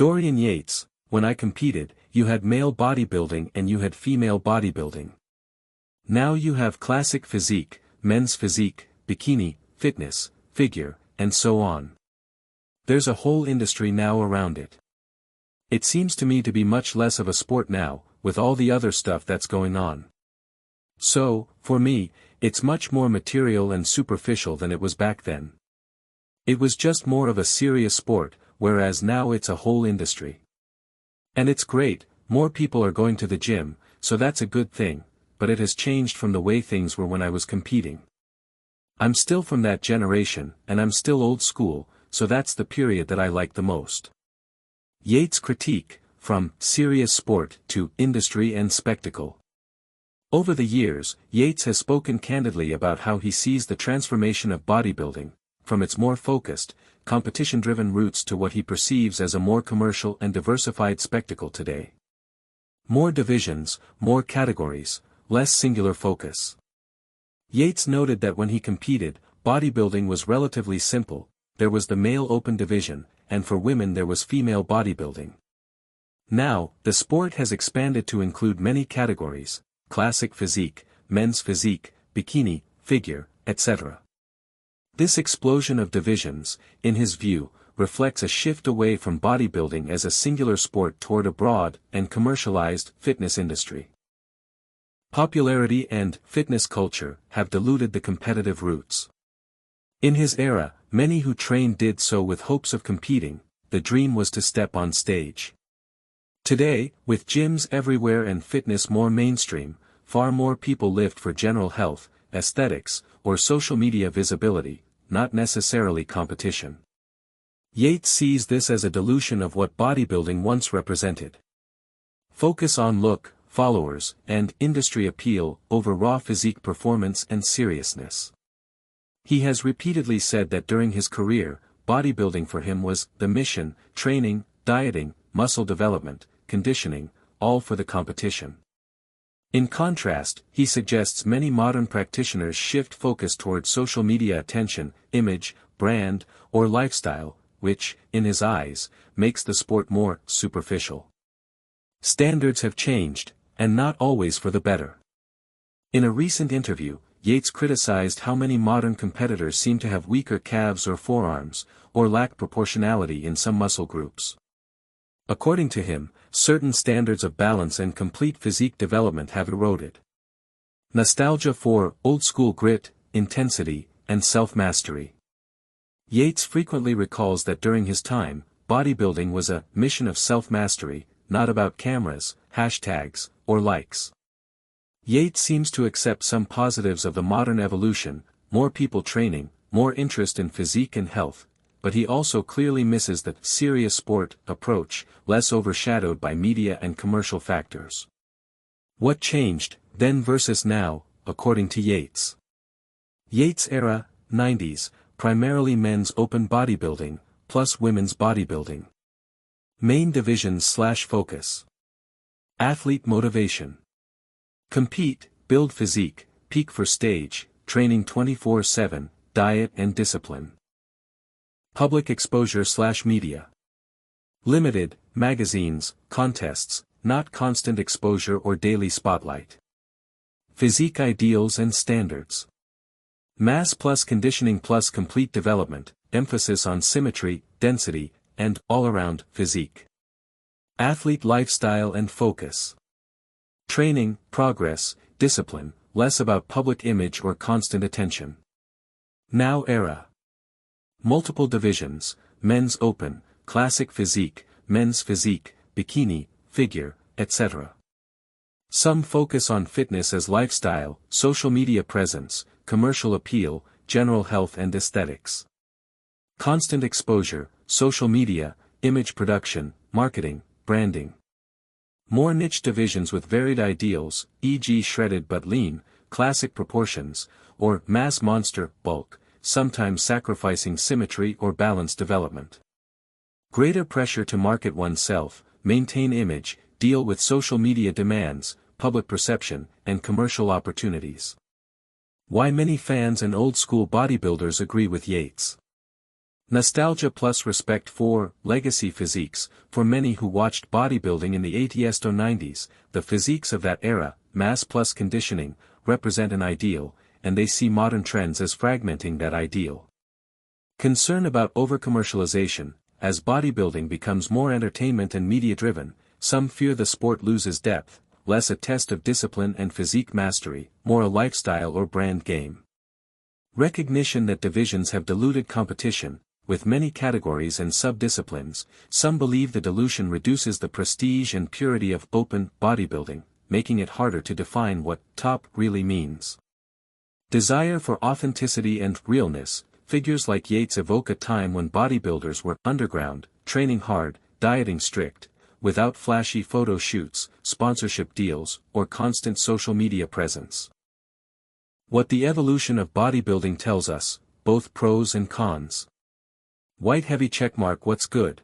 Dorian Yates, when I competed, you had male bodybuilding and you had female bodybuilding. Now you have classic physique, men's physique, bikini, fitness, figure, and so on. There's a whole industry now around it. It seems to me to be much less of a sport now, with all the other stuff that's going on. So, for me, it's much more material and superficial than it was back then. It was just more of a serious sport, whereas now it's a whole industry. And it's great, more people are going to the gym, so that's a good thing, but it has changed from the way things were when I was competing. I'm still from that generation, and I'm still old school, so that's the period that I like the most. Yates' critique, from serious sport to industry and spectacle. Over the years, Yates has spoken candidly about how he sees the transformation of bodybuilding, from its more focused, competition-driven roots to what he perceives as a more commercial and diversified spectacle today. More divisions, more categories, less singular focus. Yates noted that when he competed, bodybuilding was relatively simple. There was the male open division, and for women there was female bodybuilding. Now, the sport has expanded to include many categories: classic physique, men's physique, bikini, figure, etc. This explosion of divisions, in his view, reflects a shift away from bodybuilding as a singular sport toward a broad and commercialized fitness industry. Popularity and fitness culture have diluted the competitive roots. In his era, many who trained did so with hopes of competing. The dream was to step on stage. Today, with gyms everywhere and fitness more mainstream, far more people lift for general health, aesthetics, or social media visibility, not necessarily competition. Yates sees this as a dilution of what bodybuilding once represented. Focus on look, followers, and industry appeal over raw physique performance and seriousness. He has repeatedly said that during his career, bodybuilding for him was the mission: training, dieting, muscle development, conditioning, all for the competition. In contrast, he suggests many modern practitioners shift focus toward social media attention, image, brand, or lifestyle, which, in his eyes, makes the sport more superficial. Standards have changed, and not always for the better. In a recent interview, Yates criticized how many modern competitors seem to have weaker calves or forearms, or lack proportionality in some muscle groups. According to him, certain standards of balance and complete physique development have eroded. Nostalgia for old-school grit, intensity, and self-mastery. Yates frequently recalls that during his time, bodybuilding was a mission of self-mastery, not about cameras, hashtags, or likes. Yates seems to accept some positives of the modern evolution: more people training, more interest in physique and health, but he also clearly misses the serious sport approach, less overshadowed by media and commercial factors. What changed, then versus now, according to Yates? Yates era, 90s, primarily men's open bodybuilding, plus women's bodybuilding. Main divisions/focus. Athlete motivation. Compete, build physique, peak for stage, training 24/7, diet and discipline. Public exposure/media. Limited, magazines, contests, not constant exposure or daily spotlight. Physique ideals and standards. Mass plus conditioning plus complete development, emphasis on symmetry, density, and all-around physique. Athlete lifestyle and focus. Training, progress, discipline, less about public image or constant attention. Now era. Multiple divisions: men's open, classic physique, men's physique, bikini, figure, etc. Some focus on fitness as lifestyle, social media presence, commercial appeal, general health and aesthetics. Constant exposure, social media, image production, marketing, branding. More niche divisions with varied ideals, e.g. shredded but lean, classic proportions, or mass monster, bulk, sometimes sacrificing symmetry or balance development. Greater pressure to market oneself, maintain image, deal with social media demands, public perception, and commercial opportunities. Why many fans and old-school bodybuilders agree with Yates. Nostalgia plus respect for legacy physiques. For many who watched bodybuilding in the 80s or 90s, the physiques of that era, mass plus conditioning, represent an ideal, and they see modern trends as fragmenting that ideal. Concern about overcommercialization. As bodybuilding becomes more entertainment and media-driven, some fear the sport loses depth, less a test of discipline and physique mastery, more a lifestyle or brand game. Recognition that divisions have diluted competition. With many categories and sub-disciplines, some believe the dilution reduces the prestige and purity of open bodybuilding, making it harder to define what top really means. Desire for authenticity and realness. Figures like Yates evoke a time when bodybuilders were underground, training hard, dieting strict, without flashy photo shoots, sponsorship deals, or constant social media presence. What the evolution of bodybuilding tells us, both pros and cons. White heavy checkmark. What's good?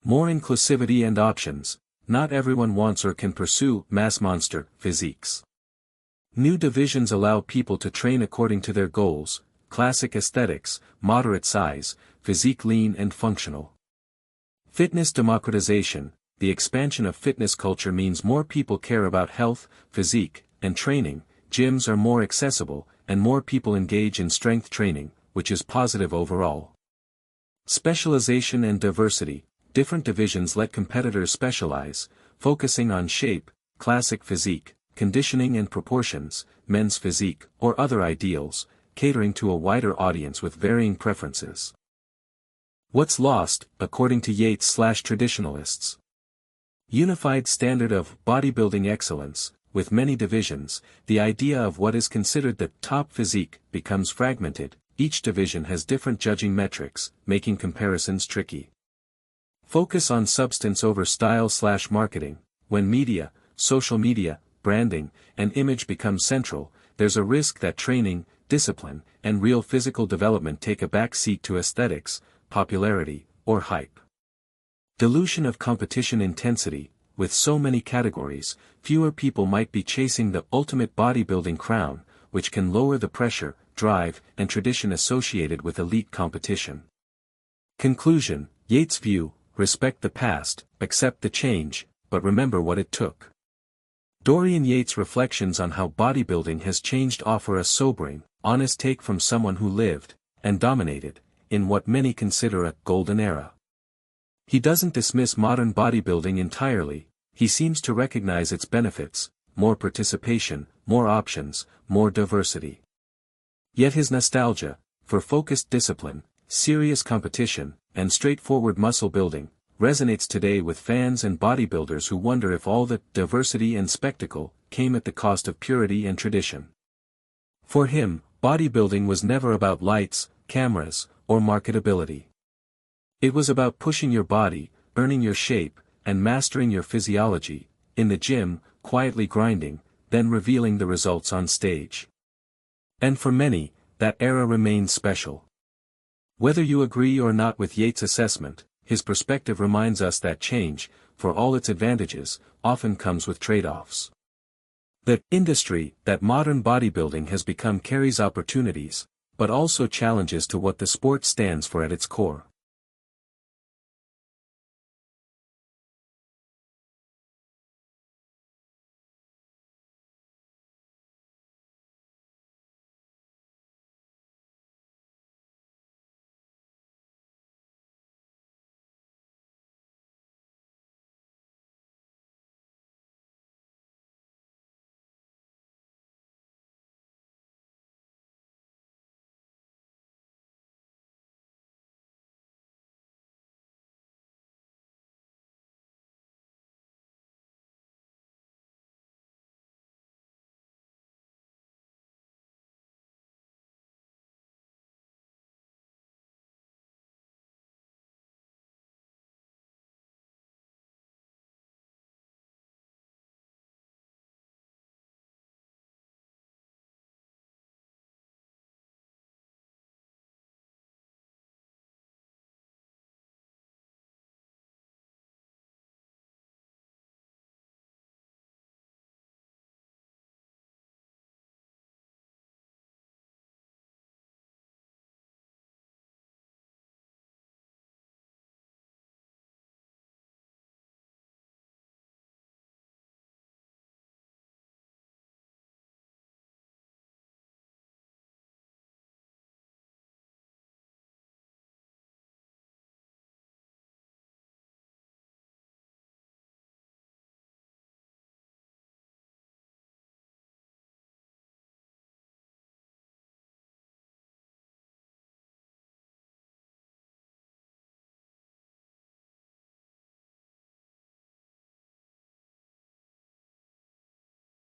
More inclusivity and options. Not everyone wants or can pursue mass monster physiques. New divisions allow people to train according to their goals. Classic aesthetics, moderate size, physique lean and functional. Fitness democratization. The expansion of fitness culture means more people care about health, physique, and training. Gyms are more accessible, and more people engage in strength training, which is positive overall. Specialization and diversity. Different divisions let competitors specialize, focusing on shape, classic physique, conditioning and proportions, men's physique, or other ideals, catering to a wider audience with varying preferences. What's lost, according to Yates/traditionalists? Unified standard of bodybuilding excellence. With many divisions, the idea of what is considered the top physique becomes fragmented. Each division has different judging metrics, making comparisons tricky. Focus on substance over style/marketing. When media, social media, branding, and image become central, there's a risk that training, discipline, and real physical development take a back seat to aesthetics, popularity, or hype. Dilution of competition intensity. With so many categories, fewer people might be chasing the ultimate bodybuilding crown, which can lower the pressure, drive, and tradition associated with elite competition. Conclusion. Yates' view: respect the past, accept the change, but remember what it took. Dorian Yates' reflections on how bodybuilding has changed offer a sobering, honest take from someone who lived, and dominated, in what many consider a golden era. He doesn't dismiss modern bodybuilding entirely, he seems to recognize its benefits: more participation, more options, more diversity. Yet his nostalgia, for focused discipline, serious competition, and straightforward muscle building, resonates today with fans and bodybuilders who wonder if all the diversity and spectacle came at the cost of purity and tradition. For him, bodybuilding was never about lights, cameras, or marketability. It was about pushing your body, earning your shape, and mastering your physiology, in the gym, quietly grinding, then revealing the results on stage. And for many, that era remains special. Whether you agree or not with Yates' assessment, his perspective reminds us that change, for all its advantages, often comes with trade-offs. The industry that modern bodybuilding has become carries opportunities, but also challenges to what the sport stands for at its core.